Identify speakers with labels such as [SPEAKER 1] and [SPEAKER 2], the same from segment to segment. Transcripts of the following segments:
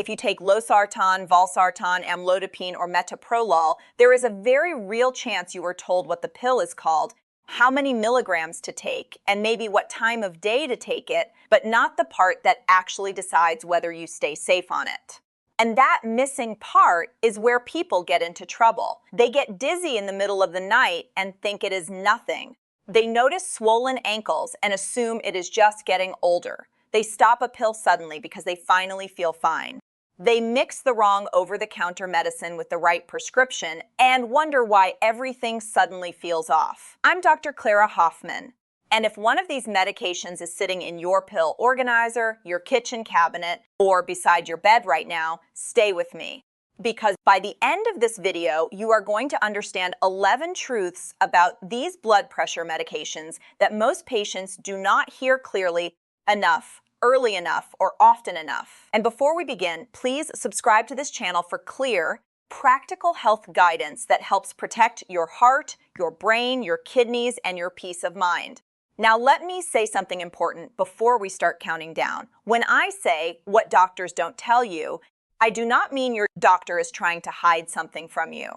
[SPEAKER 1] If you take Losartan, Valsartan, Amlodipine, or Metoprolol, there is a very real chance you are told what the pill is called, how many milligrams to take, and maybe what time of day to take it, but not the part that actually decides whether you stay safe on it. And that missing part is where people get into trouble. They get dizzy in the middle of the night and think it is nothing. They notice swollen ankles and assume it is just getting older. They stop a pill suddenly because they finally feel fine. They mix the wrong over-the-counter medicine with the right prescription and wonder why everything suddenly feels off. I'm Dr. Clara Hoffman, and if one of these medications is sitting in your pill organizer, your kitchen cabinet, or beside your bed right now, stay with me. Because by the end of this video, you are going to understand 11 truths about these blood pressure medications that most patients do not hear clearly enough, early enough, or often enough. And before we begin, please subscribe to this channel for clear, practical health guidance that helps protect your heart, your brain, your kidneys, and your peace of mind. Now, let me say something important before we start counting down. When I say what doctors don't tell you, I do not mean your doctor is trying to hide something from you.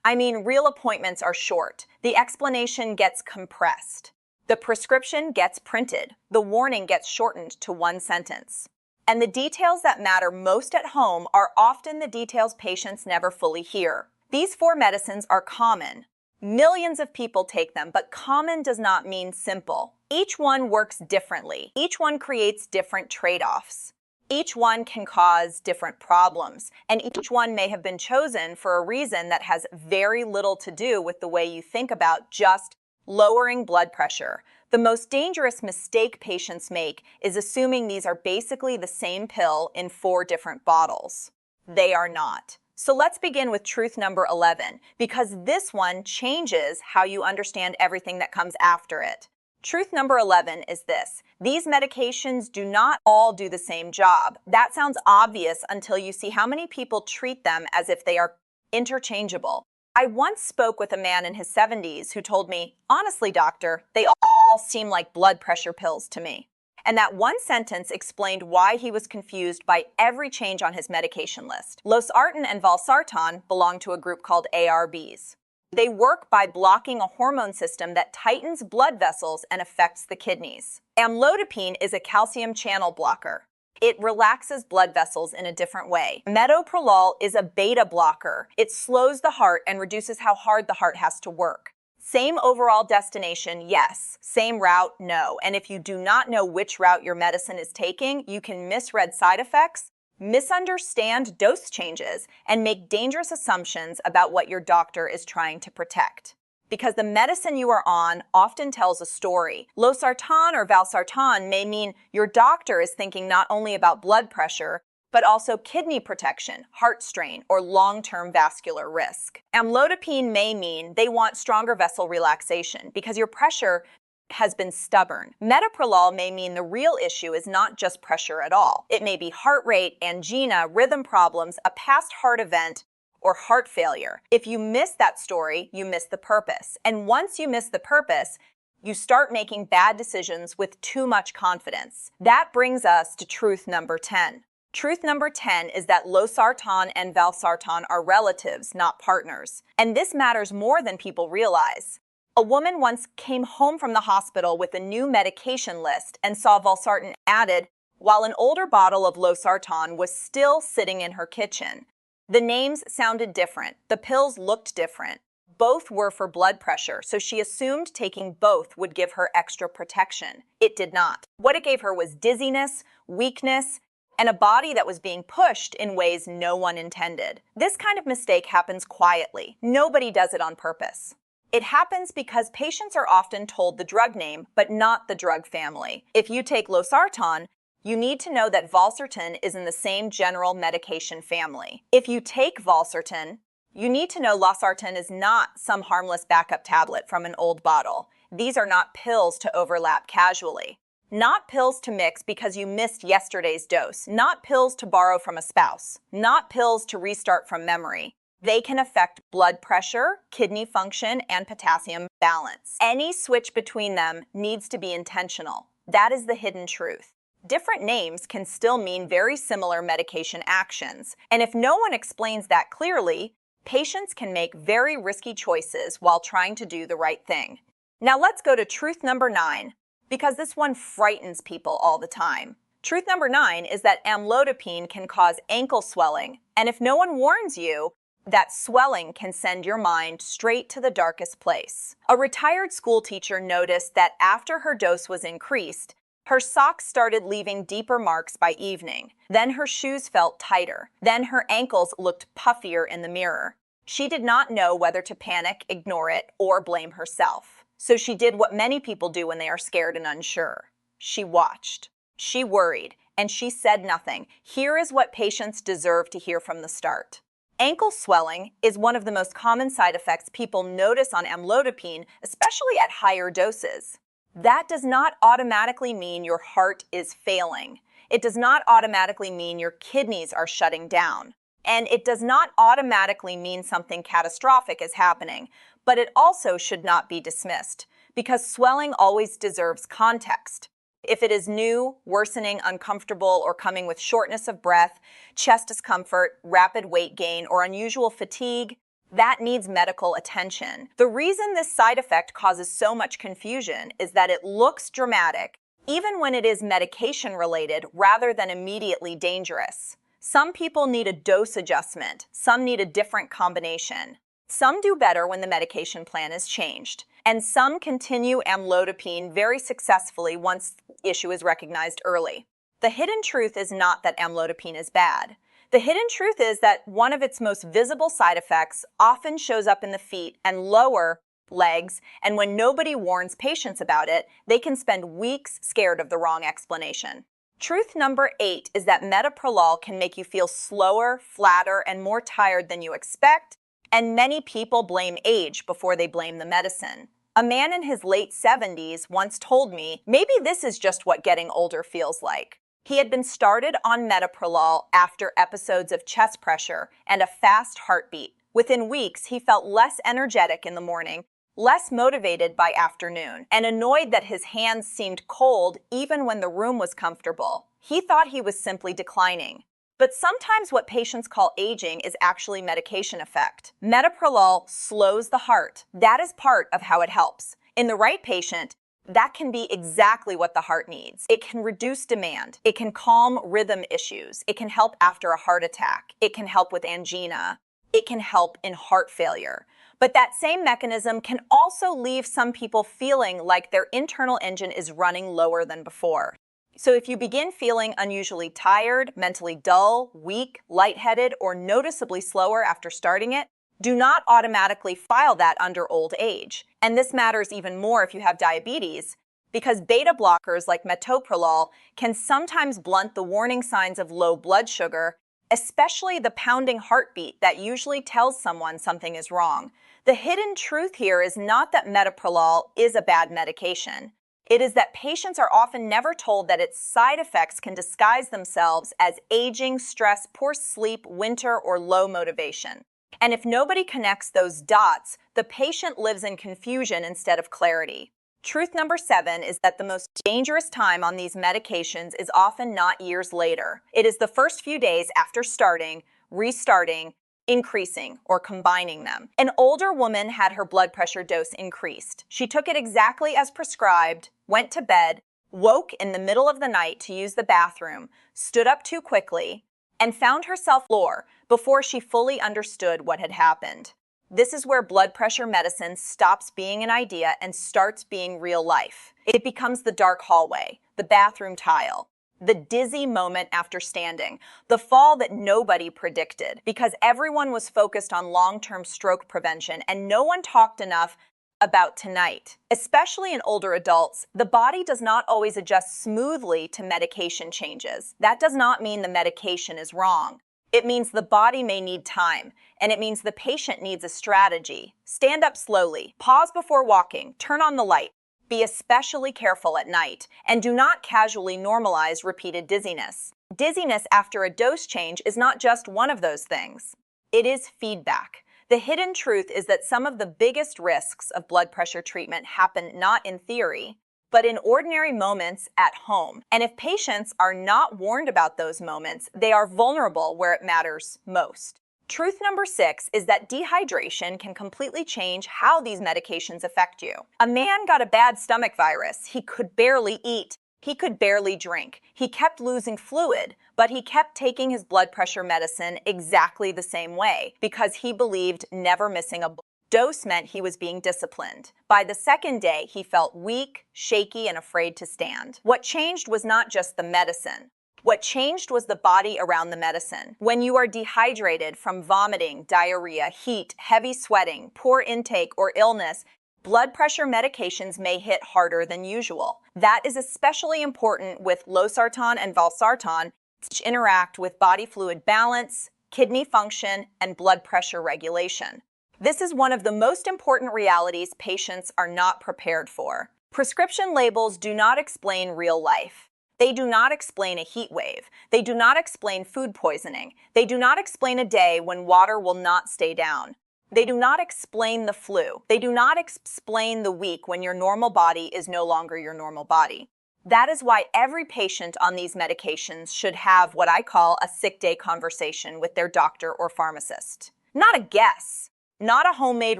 [SPEAKER 1] I mean real appointments are short. The explanation gets compressed. The prescription gets printed. The warning gets shortened to one sentence. And the details that matter most at home are often the details patients never fully hear. These 4 medicines are common. Millions of people take them, but common does not mean simple. Each one works differently. Each one creates different trade-offs. Each one can cause different problems, and each one may have been chosen for a reason that has very little to do with the way you think about just lowering blood pressure. The most dangerous mistake patients make is assuming these are basically the same pill in 4 different bottles. They are not. So let's begin with truth number 11, because this one changes how you understand everything that comes after it. Truth number 11 is this: these medications do not all do the same job. That sounds obvious until you see how many people treat them as if they are interchangeable. I once spoke with a man in his 70s who told me, "Honestly, doctor, they all seem like blood pressure pills to me." And that one sentence explained why he was confused by every change on his medication list. Losartan and Valsartan belong to a group called ARBs. They work by blocking a hormone system that tightens blood vessels and affects the kidneys. Amlodipine is a calcium channel blocker. It relaxes blood vessels in a different way. Metoprolol is a beta blocker. It slows the heart and reduces how hard the heart has to work. Same overall destination, yes. Same route, no. And if you do not know which route your medicine is taking, you can misread side effects, misunderstand dose changes, and make dangerous assumptions about what your doctor is trying to protect. Because the medicine you are on often tells a story. Losartan or Valsartan may mean your doctor is thinking not only about blood pressure, but also kidney protection, heart strain, or long-term vascular risk. Amlodipine may mean they want stronger vessel relaxation because your pressure has been stubborn. Metoprolol may mean the real issue is not just pressure at all. It may be heart rate, angina, rhythm problems, a past heart event, or heart failure. If you miss that story, you miss the purpose. And once you miss the purpose, you start making bad decisions with too much confidence. That brings us to truth number 10. Truth number 10 is that Losartan and Valsartan are relatives, not partners. And this matters more than people realize. A woman once came home from the hospital with a new medication list and saw Valsartan added, while an older bottle of Losartan was still sitting in her kitchen. The names sounded different. The pills looked different. Both were for blood pressure, so she assumed taking both would give her extra protection. It did not. What it gave her was dizziness, weakness, and a body that was being pushed in ways no one intended. This kind of mistake happens quietly. Nobody does it on purpose. It happens because patients are often told the drug name, but not the drug family. If you take Losartan, you need to know that Valsartan is in the same general medication family. If you take Valsartan, you need to know Losartan is not some harmless backup tablet from an old bottle. These are not pills to overlap casually. Not pills to mix because you missed yesterday's dose. Not pills to borrow from a spouse. Not pills to restart from memory. They can affect blood pressure, kidney function, and potassium balance. Any switch between them needs to be intentional. That is the hidden truth. Different names can still mean very similar medication actions, and if no one explains that clearly, patients can make very risky choices while trying to do the right thing. Now let's go to truth number 9, because this one frightens people all the time. Truth number 9 is that amlodipine can cause ankle swelling, and if no one warns you, that swelling can send your mind straight to the darkest place. A retired school teacher noticed that after her dose was increased, her socks started leaving deeper marks by evening. Then her shoes felt tighter. Then her ankles looked puffier in the mirror. She did not know whether to panic, ignore it, or blame herself. So she did what many people do when they are scared and unsure. She watched. She worried, and she said nothing. Here is what patients deserve to hear from the start. Ankle swelling is one of the most common side effects people notice on amlodipine, especially at higher doses. That does not automatically mean your heart is failing. It does not automatically mean your kidneys are shutting down. And it does not automatically mean something catastrophic is happening, but it also should not be dismissed, because swelling always deserves context. If it is new, worsening, uncomfortable, or coming with shortness of breath, chest discomfort, rapid weight gain, or unusual fatigue, that needs medical attention. The reason this side effect causes so much confusion is that it looks dramatic, even when it is medication-related rather than immediately dangerous. Some people need a dose adjustment, some need a different combination. Some do better when the medication plan is changed, and some continue amlodipine very successfully once the issue is recognized early. The hidden truth is not that amlodipine is bad. The hidden truth is that one of its most visible side effects often shows up in the feet and lower legs, and when nobody warns patients about it, they can spend weeks scared of the wrong explanation. Truth number 8 is that metoprolol can make you feel slower, flatter, and more tired than you expect, and many people blame age before they blame the medicine. A man in his late 70s once told me, maybe this is just what getting older feels like. He had been started on metoprolol after episodes of chest pressure and a fast heartbeat. Within weeks, he felt less energetic in the morning, less motivated by afternoon, and annoyed that his hands seemed cold even when the room was comfortable. He thought he was simply declining. But sometimes what patients call aging is actually medication effect. Metoprolol slows the heart. That is part of how it helps. In the right patient, that can be exactly what the heart needs. It can reduce demand. It can calm rhythm issues. It can help after a heart attack. It can help with angina. It can help in heart failure. But that same mechanism can also leave some people feeling like their internal engine is running lower than before. So if you begin feeling unusually tired, mentally dull, weak, lightheaded, or noticeably slower after starting it, do not automatically file that under old age. And this matters even more if you have diabetes, because beta blockers like metoprolol can sometimes blunt the warning signs of low blood sugar, especially the pounding heartbeat that usually tells someone something is wrong. The hidden truth here is not that metoprolol is a bad medication. It is that patients are often never told that its side effects can disguise themselves as aging, stress, poor sleep, winter, or low motivation. And if nobody connects those dots, the patient lives in confusion instead of clarity. Truth number 7 is that the most dangerous time on these medications is often not years later. It is the first few days after starting, restarting, increasing, or combining them. An older woman had her blood pressure dose increased. She took it exactly as prescribed, went to bed, woke in the middle of the night to use the bathroom, stood up too quickly, and found herself on the floor before she fully understood what had happened. This is where blood pressure medicine stops being an idea and starts being real life. It becomes the dark hallway, the bathroom tile, the dizzy moment after standing, the fall that nobody predicted, because everyone was focused on long-term stroke prevention and no one talked enough about tonight. Especially in older adults, the body does not always adjust smoothly to medication changes. That does not mean the medication is wrong. It means the body may need time, and it means the patient needs a strategy. Stand up slowly, pause before walking, turn on the light. Be especially careful at night, and do not casually normalize repeated dizziness. Dizziness after a dose change is not just one of those things. It is feedback. The hidden truth is that some of the biggest risks of blood pressure treatment happen not in theory, but in ordinary moments at home. And if patients are not warned about those moments, they are vulnerable where it matters most. Truth number 6 is that dehydration can completely change how these medications affect you. A man got a bad stomach virus. He could barely eat. He could barely drink. He kept losing fluid, but he kept taking his blood pressure medicine exactly the same way because he believed never missing a dose meant he was being disciplined. By the second day, he felt weak, shaky, and afraid to stand. What changed was not just the medicine. What changed was the body around the medicine. When you are dehydrated from vomiting, diarrhea, heat, heavy sweating, poor intake, or illness, blood pressure medications may hit harder than usual. That is especially important with Losartan and Valsartan, which interact with body fluid balance, kidney function, and blood pressure regulation. This is one of the most important realities patients are not prepared for. Prescription labels do not explain real life. They do not explain a heat wave. They do not explain food poisoning. They do not explain a day when water will not stay down. They do not explain the flu. They do not explain the week when your normal body is no longer your normal body. That is why every patient on these medications should have what I call a sick day conversation with their doctor or pharmacist. Not a guess. Not a homemade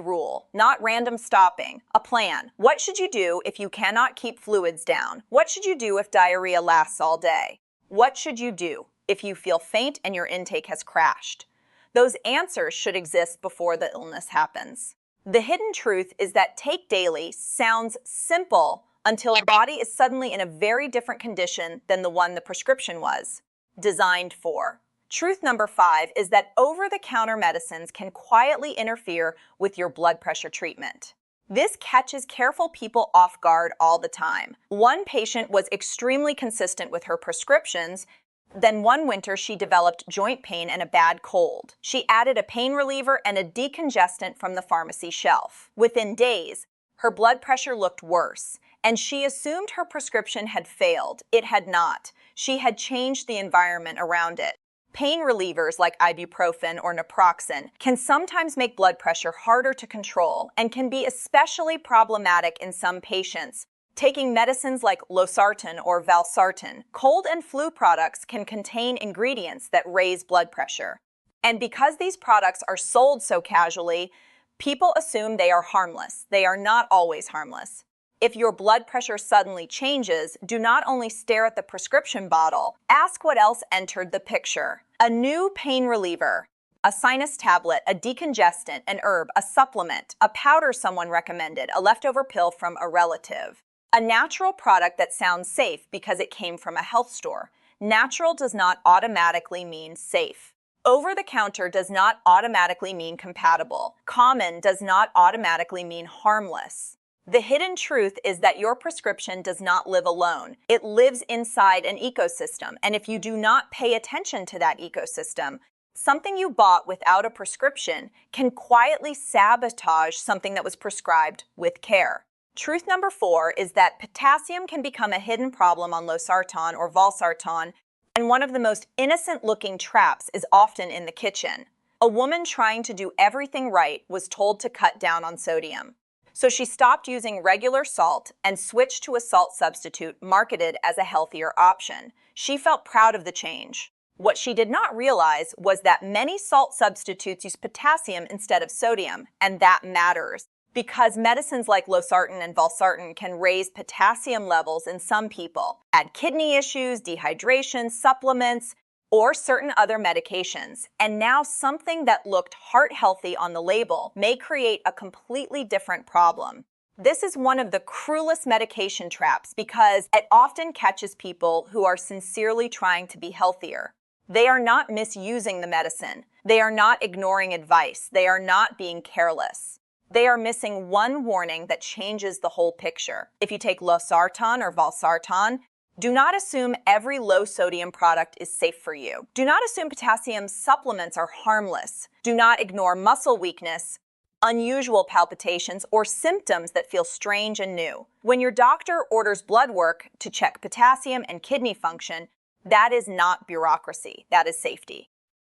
[SPEAKER 1] rule, not random stopping, a plan. What should you do if you cannot keep fluids down? What should you do if diarrhea lasts all day? What should you do if you feel faint and your intake has crashed? Those answers should exist before the illness happens. The hidden truth is that take daily sounds simple until your body is suddenly in a very different condition than the one the prescription was designed for. Truth number 5 is that over-the-counter medicines can quietly interfere with your blood pressure treatment. This catches careful people off guard all the time. One patient was extremely consistent with her prescriptions. Then one winter she developed joint pain and a bad cold. She added a pain reliever and a decongestant from the pharmacy shelf. Within days, her blood pressure looked worse, and she assumed her prescription had failed. It had not. She had changed the environment around it. Pain relievers like ibuprofen or naproxen can sometimes make blood pressure harder to control and can be especially problematic in some patients. Taking medicines like Losartan or Valsartan, cold and flu products can contain ingredients that raise blood pressure. And because these products are sold so casually, people assume they are harmless. They are not always harmless. If your blood pressure suddenly changes, do not only stare at the prescription bottle, ask what else entered the picture. A new pain reliever, a sinus tablet, a decongestant, an herb, a supplement, a powder someone recommended, a leftover pill from a relative. A natural product that sounds safe because it came from a health store. Natural does not automatically mean safe. Over-the-counter does not automatically mean compatible. Common does not automatically mean harmless. The hidden truth is that your prescription does not live alone. It lives inside an ecosystem, and if you do not pay attention to that ecosystem, something you bought without a prescription can quietly sabotage something that was prescribed with care. Truth number 4 is that potassium can become a hidden problem on Losartan or Valsartan, and one of the most innocent-looking traps is often in the kitchen. A woman trying to do everything right was told to cut down on sodium. So she stopped using regular salt and switched to a salt substitute marketed as a healthier option. She felt proud of the change. What she did not realize was that many salt substitutes use potassium instead of sodium, and that matters because medicines like Losartan and Valsartan can raise potassium levels in some people, add kidney issues, dehydration, supplements, or certain other medications. And now something that looked heart-healthy on the label may create a completely different problem. This is one of the cruelest medication traps because it often catches people who are sincerely trying to be healthier. They are not misusing the medicine. They are not ignoring advice. They are not being careless. They are missing one warning that changes the whole picture. If you take Losartan or Valsartan, do not assume every low-sodium product is safe for you. Do not assume potassium supplements are harmless. Do not ignore muscle weakness, unusual palpitations, or symptoms that feel strange and new. When your doctor orders blood work to check potassium and kidney function, that is not bureaucracy, that is safety.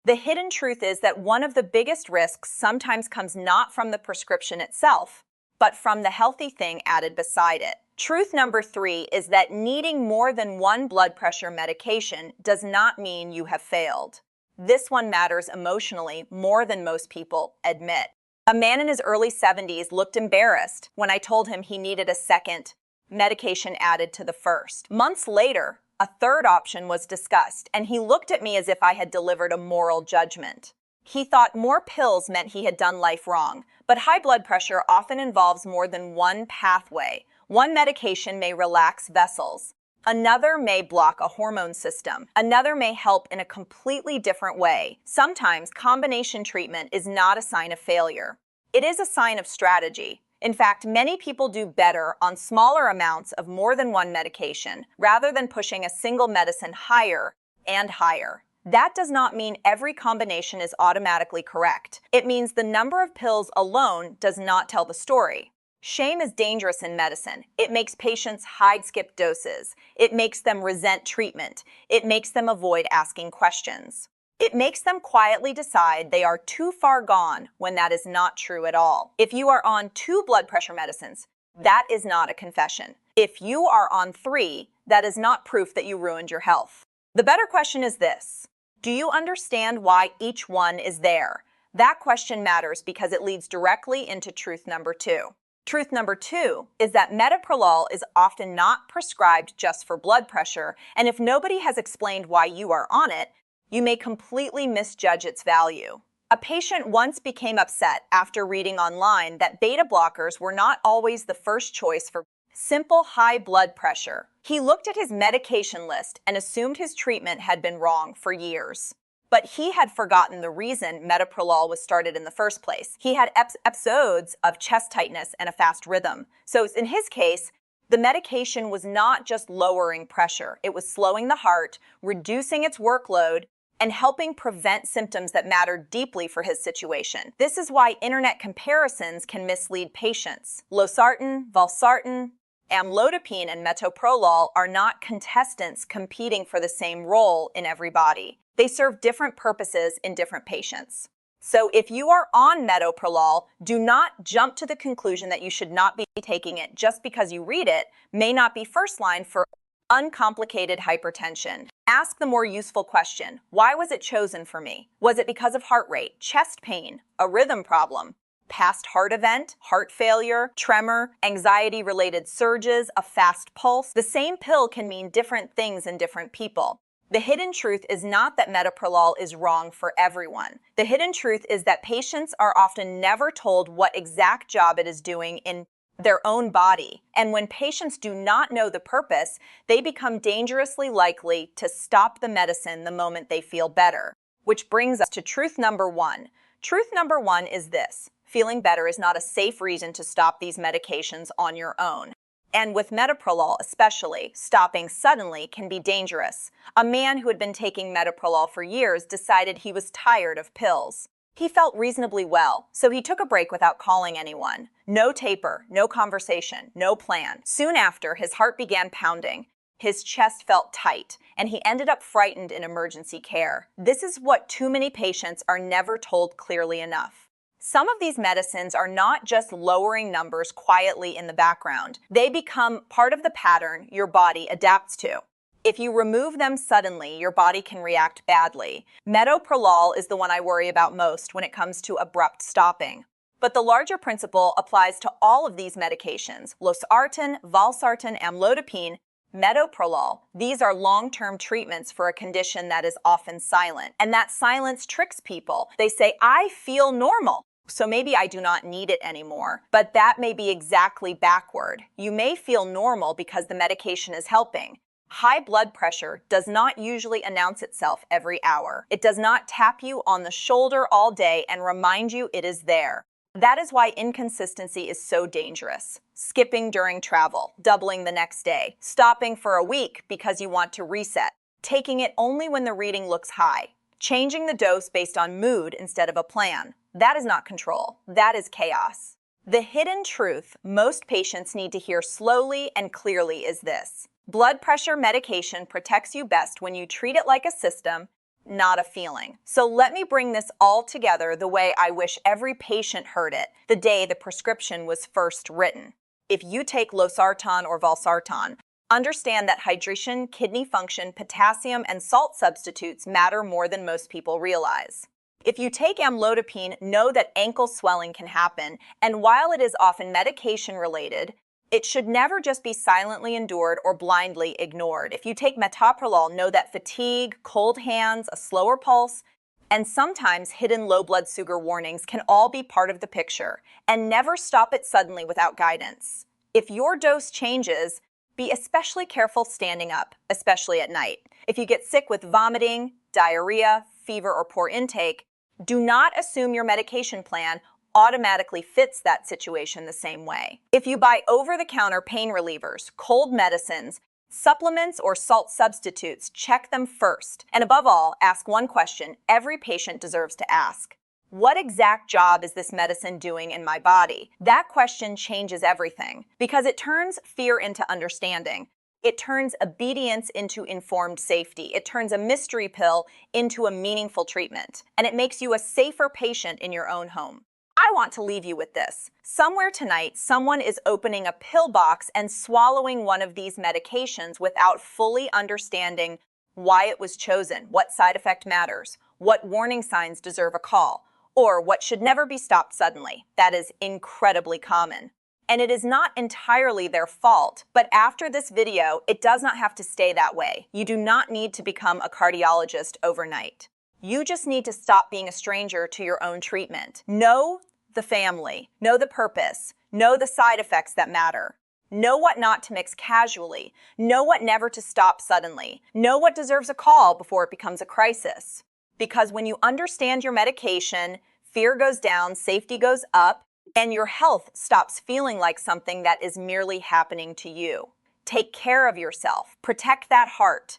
[SPEAKER 1] The hidden truth is that one of the biggest risks sometimes comes not from the prescription itself, but from the healthy thing added beside it. Truth number 3 is that needing more than one blood pressure medication does not mean you have failed. This one matters emotionally more than most people admit. A man in his early 70s looked embarrassed when I told him he needed a second medication added to the first. Months later, a third option was discussed, and he looked at me as if I had delivered a moral judgment. He thought more pills meant he had done life wrong, but high blood pressure often involves more than one pathway. One medication may relax vessels. Another may block a hormone system. Another may help in a completely different way. Sometimes combination treatment is not a sign of failure. It is a sign of strategy. In fact, many people do better on smaller amounts of more than one medication rather than pushing a single medicine higher and higher. That does not mean every combination is automatically correct. It means the number of pills alone does not tell the story. Shame is dangerous in medicine. It makes patients skip doses. It makes them resent treatment. It makes them avoid asking questions. It makes them quietly decide they are too far gone when that is not true at all. If you are on 2 blood pressure medicines, that is not a confession. If you are on 3, that is not proof that you ruined your health. The better question is this: do you understand why each one is there? That question matters because it leads directly into truth number 2. Truth number 2 is that metoprolol is often not prescribed just for blood pressure, and if nobody has explained why you are on it, you may completely misjudge its value. A patient once became upset after reading online that beta blockers were not always the first choice for simple high blood pressure. He looked at his medication list and assumed his treatment had been wrong for years. But he had forgotten the reason metoprolol was started in the first place. He had episodes of chest tightness and a fast rhythm. So in his case, the medication was not just lowering pressure. It was slowing the heart, reducing its workload, and helping prevent symptoms that mattered deeply for his situation. This is why internet comparisons can mislead patients. Losartan, Valsartan, Amlodipine, and Metoprolol are not contestants competing for the same role in every body. They serve different purposes in different patients. So if you are on metoprolol, do not jump to the conclusion that you should not be taking it just because you read it may not be first line for uncomplicated hypertension. Ask the more useful question: why was it chosen for me? Was it because of heart rate, chest pain, a rhythm problem, past heart event, heart failure, tremor, anxiety-related surges, a fast pulse? The same pill can mean different things in different people. The hidden truth is not that metoprolol is wrong for everyone. The hidden truth is that patients are often never told what exact job it is doing in their own body. And when patients do not know the purpose, they become dangerously likely to stop the medicine the moment they feel better. Which brings us to truth number 1. Truth number 1 is this: feeling better is not a safe reason to stop these medications on your own. And with metoprolol especially, stopping suddenly can be dangerous. A man who had been taking metoprolol for years decided he was tired of pills. He felt reasonably well, so he took a break without calling anyone. No taper, no conversation, no plan. Soon after, his heart began pounding. His chest felt tight, and he ended up frightened in emergency care. This is what too many patients are never told clearly enough. Some of these medicines are not just lowering numbers quietly in the background. They become part of the pattern your body adapts to. If you remove them suddenly, your body can react badly. Metoprolol is the one I worry about most when it comes to abrupt stopping. But the larger principle applies to all of these medications: Losartan, Valsartan, Amlodipine, metoprolol. These are long-term treatments for a condition that is often silent. And that silence tricks people. They say, I feel normal, so maybe I do not need it anymore. But that may be exactly backward. You may feel normal because the medication is helping. High blood pressure does not usually announce itself every hour. It does not tap you on the shoulder all day and remind you it is there. That is why inconsistency is so dangerous. Skipping during travel, doubling the next day, stopping for a week because you want to reset, taking it only when the reading looks high, changing the dose based on mood instead of a plan. That is not control. That is chaos. The hidden truth most patients need to hear slowly and clearly is this: blood pressure medication protects you best when you treat it like a system, not a feeling. So let me bring this all together the way I wish every patient heard it the day the prescription was first written. If you take Losartan or Valsartan, understand that hydration, kidney function, potassium, and salt substitutes matter more than most people realize. If you take amlodipine, know that ankle swelling can happen, and while it is often medication-related, it should never just be silently endured or blindly ignored. If you take metoprolol, know that fatigue, cold hands, a slower pulse, and sometimes hidden low blood sugar warnings can all be part of the picture, and never stop it suddenly without guidance. If your dose changes, be especially careful standing up, especially at night. If you get sick with vomiting, diarrhea, fever, or poor intake, do not assume your medication plan automatically fits that situation the same way. If you buy over-the-counter pain relievers, cold medicines, supplements, or salt substitutes, check them first. And above all, ask one question every patient deserves to ask. What exact job is this medicine doing in my body? That question changes everything because it turns fear into understanding. It turns obedience into informed safety. It turns a mystery pill into a meaningful treatment. And it makes you a safer patient in your own home. I want to leave you with this. Somewhere tonight, someone is opening a pill box and swallowing one of these medications without fully understanding why it was chosen, what side effect matters, what warning signs deserve a call, or what should never be stopped suddenly. That is incredibly common. And it is not entirely their fault, but after this video, it does not have to stay that way. You do not need to become a cardiologist overnight. You just need to stop being a stranger to your own treatment. Know the family, know the purpose, know the side effects that matter. Know what not to mix casually, know what never to stop suddenly, know what deserves a call before it becomes a crisis. Because when you understand your medication, fear goes down, safety goes up, and your health stops feeling like something that is merely happening to you. Take care of yourself, protect that heart,